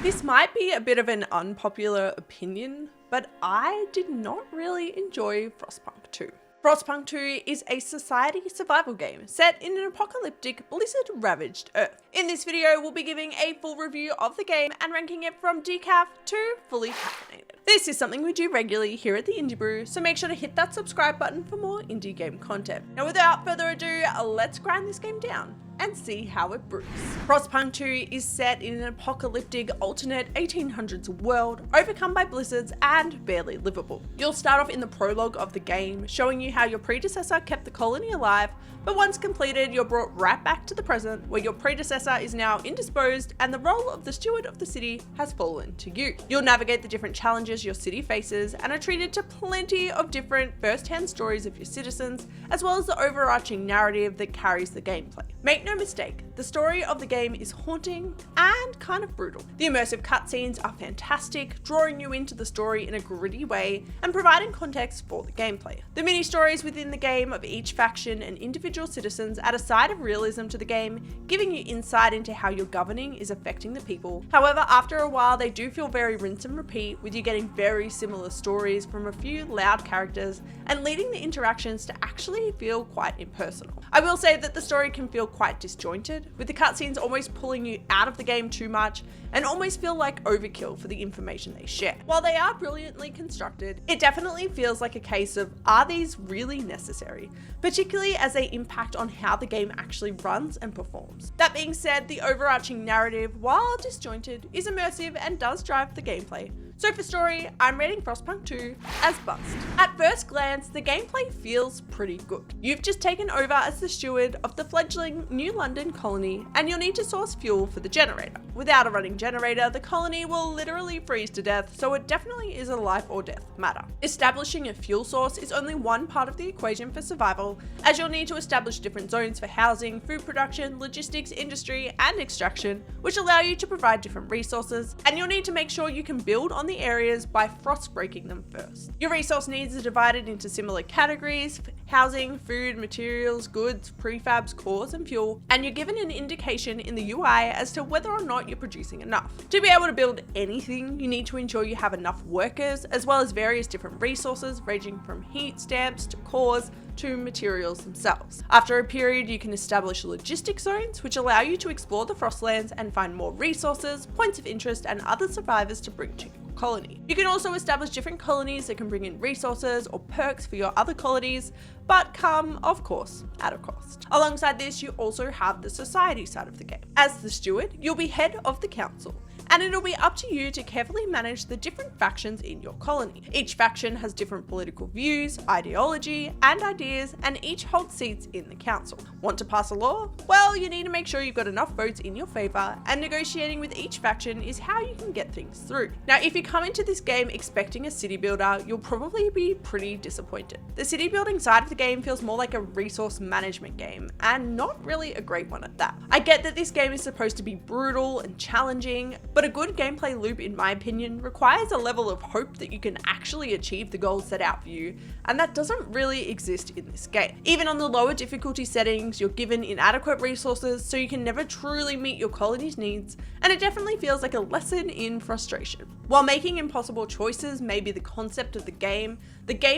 This might be a bit of an unpopular opinion, but I did not really enjoy Frostpunk 2. Frostpunk 2 is a society survival game set in an apocalyptic blizzard ravaged Earth. In this video, we'll be giving a full review of the game and ranking it from decaf to fully caffeinated. This is something we do regularly here at the Indie Brew, so make sure to hit that subscribe button for more indie game content. Now without further ado, let's grind this game down and see how it brews. Frostpunk 2 is set in an apocalyptic alternate 1800s world, overcome by blizzards and barely livable. You'll start off in the prologue of the game, showing you how your predecessor kept the colony alive, but once completed, you're brought right back to the present, where your predecessor is now indisposed and the role of the steward of the city has fallen to you. You'll navigate the different challenges your city faces and are treated to plenty of different first-hand stories of your citizens, as well as the overarching narrative that carries the gameplay. Make no mistake, the story of the game is haunting and kind of brutal. The immersive cutscenes are fantastic, drawing you into the story in a gritty way and providing context for the gameplay. The mini-stories within the game of each faction and individual citizens add a side of realism to the game, giving you insight into how your governing is affecting the people. However, after a while, they do feel very rinse and repeat, with you getting very similar stories from a few loud characters and leading the interactions to actually feel quite impersonal. I will say that the story can feel quite disjointed, with the cutscenes almost pulling you out of the game too much and almost feel like overkill for the information they share. While they are brilliantly constructed, it definitely feels like a case of, are these really necessary? Particularly as they impact on how the game actually runs and performs. That being said, the overarching narrative, while disjointed, is immersive and does drive the gameplay. So for story, I'm rating Frostpunk 2 as bust. At first glance, the gameplay feels pretty good. You've just taken over as the steward of the fledgling New London colony, and you'll need to source fuel for the generator. Without a running generator, the colony will literally freeze to death, so it definitely is a life or death matter. Establishing a fuel source is only one part of the equation for survival, as you'll need to establish different zones for housing, food production, logistics, industry, and extraction, which allow you to provide different resources, and you'll need to make sure you can build on the areas by frost breaking them first. Your resource needs are divided into similar categories: housing, food, materials, goods, prefabs, cores, and fuel, and you're given an indication in the UI as to whether or not you're producing enough. To be able to build anything, you need to ensure you have enough workers, as well as various different resources ranging from heat stamps to cores to materials themselves. After a period, you can establish logistics zones, which allow you to explore the Frostlands and find more resources, points of interest, and other survivors to bring to your colony. You can also establish different colonies that can bring in resources or perks for your other colonies, but come, of course, at a cost. Alongside this, you also have the society side of the game. As the steward, you'll be head of the council, and it'll be up to you to carefully manage the different factions in your colony. Each faction has different political views, ideology, and ideas, and each holds seats in the council. Want to pass a law? Well, you need to make sure you've got enough votes in your favor, and negotiating with each faction is how you can get things through. Now, if you come into this game expecting a city builder, you'll probably be pretty disappointed. The city building side of the game feels more like a resource management game, and not really a great one at that. I get that this game is supposed to be brutal and challenging, but a good gameplay loop, in my opinion, requires a level of hope that you can actually achieve the goals set out for you, and that doesn't really exist in this game. Even on the lower difficulty settings, you're given inadequate resources, so you can never truly meet your colony's needs, and it definitely feels like a lesson in frustration. While making impossible choices may be the concept of the game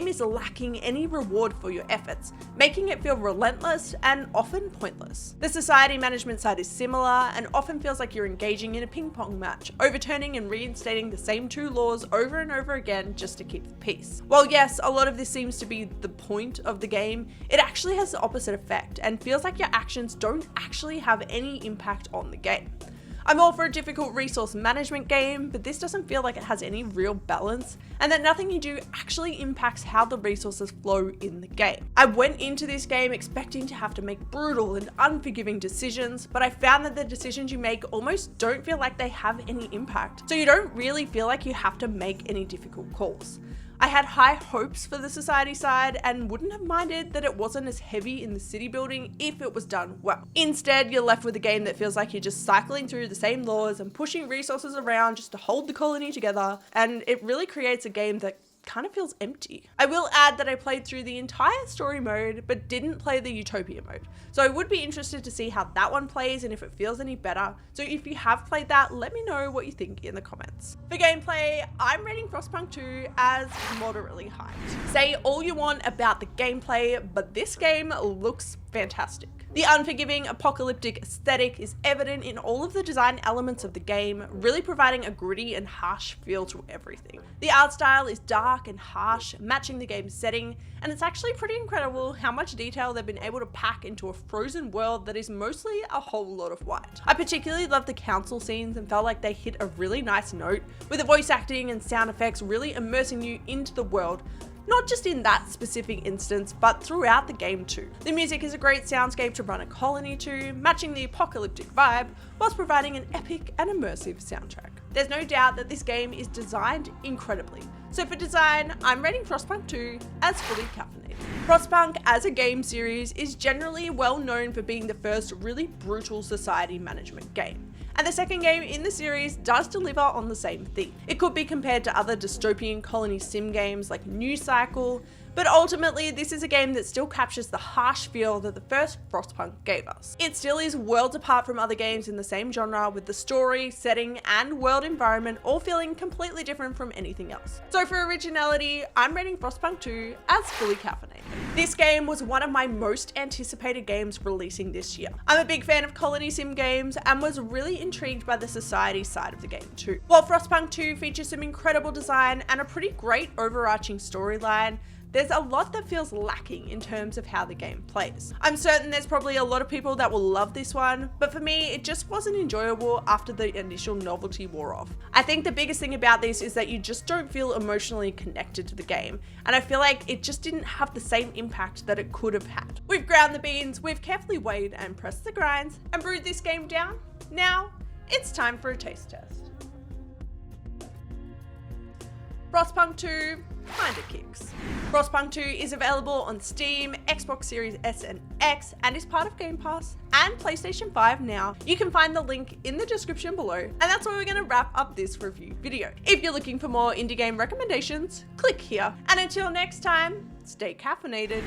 is lacking any reward for your efforts, making it feel relentless and often pointless. The society management side is similar and often feels like you're engaging in a ping pong match, overturning and reinstating the same two laws over and over again just to keep the peace. While yes, a lot of this seems to be the point of the game, it actually has the opposite effect and feels like your actions don't actually have any impact on the game. I'm all for a difficult resource management game, but this doesn't feel like it has any real balance, and that nothing you do actually impacts how the resources flow in the game. I went into this game expecting to have to make brutal and unforgiving decisions, but I found that the decisions you make almost don't feel like they have any impact, so you don't really feel like you have to make any difficult calls. I had high hopes for the society side and wouldn't have minded that it wasn't as heavy in the city building if it was done well. Instead, you're left with a game that feels like you're just cycling through the same laws and pushing resources around just to hold the colony together, and it really creates a game that kind of feels empty. I will add that I played through the entire story mode, but didn't play the Utopia mode. So I would be interested to see how that one plays and if it feels any better. So if you have played that, let me know what you think in the comments. For gameplay, I'm rating Frostpunk 2 as moderately hyped. Say all you want about the gameplay, but this game looks fantastic. The unforgiving apocalyptic aesthetic is evident in all of the design elements of the game, really providing a gritty and harsh feel to everything. The art style is dark and harsh, matching the game's setting, and it's actually pretty incredible how much detail they've been able to pack into a frozen world that is mostly a whole lot of white. I particularly love the council scenes and felt like they hit a really nice note, with the voice acting and sound effects really immersing you into the world, not just in that specific instance, but throughout the game too. The music is a great soundscape to run a colony to, matching the apocalyptic vibe, whilst providing an epic and immersive soundtrack. There's no doubt that this game is designed incredibly. So for design, I'm rating Frostpunk 2 as fully caffeinated. Frostpunk as a game series is generally well known for being the first really brutal society management game. And the second game in the series does deliver on the same theme. It could be compared to other dystopian colony sim games like New Cycle, but ultimately this is a game that still captures the harsh feel that the first Frostpunk gave us. It still is worlds apart from other games in the same genre, with the story, setting, and world environment all feeling completely different from anything else. So for originality, I'm rating Frostpunk 2 as fully caffeinated. This game was one of my most anticipated games releasing this year. I'm a big fan of colony sim games and was really intrigued by the society side of the game too. While Frostpunk 2 features some incredible design and a pretty great overarching storyline, there's a lot that feels lacking in terms of how the game plays. I'm certain there's probably a lot of people that will love this one, but for me, it just wasn't enjoyable after the initial novelty wore off. I think the biggest thing about this is that you just don't feel emotionally connected to the game, and I feel like it just didn't have the same impact that it could have had. We've ground the beans, we've carefully weighed and pressed the grinds, and brewed this game down. Now, it's time for a taste test. Frostpunk 2 kinda kicks. Frostpunk 2 is available on Steam, Xbox Series S and X, and is part of Game Pass and PlayStation 5 now. You can find the link in the description below, and that's where we're gonna wrap up this review video. If you're looking for more indie game recommendations, click here. And until next time, stay caffeinated.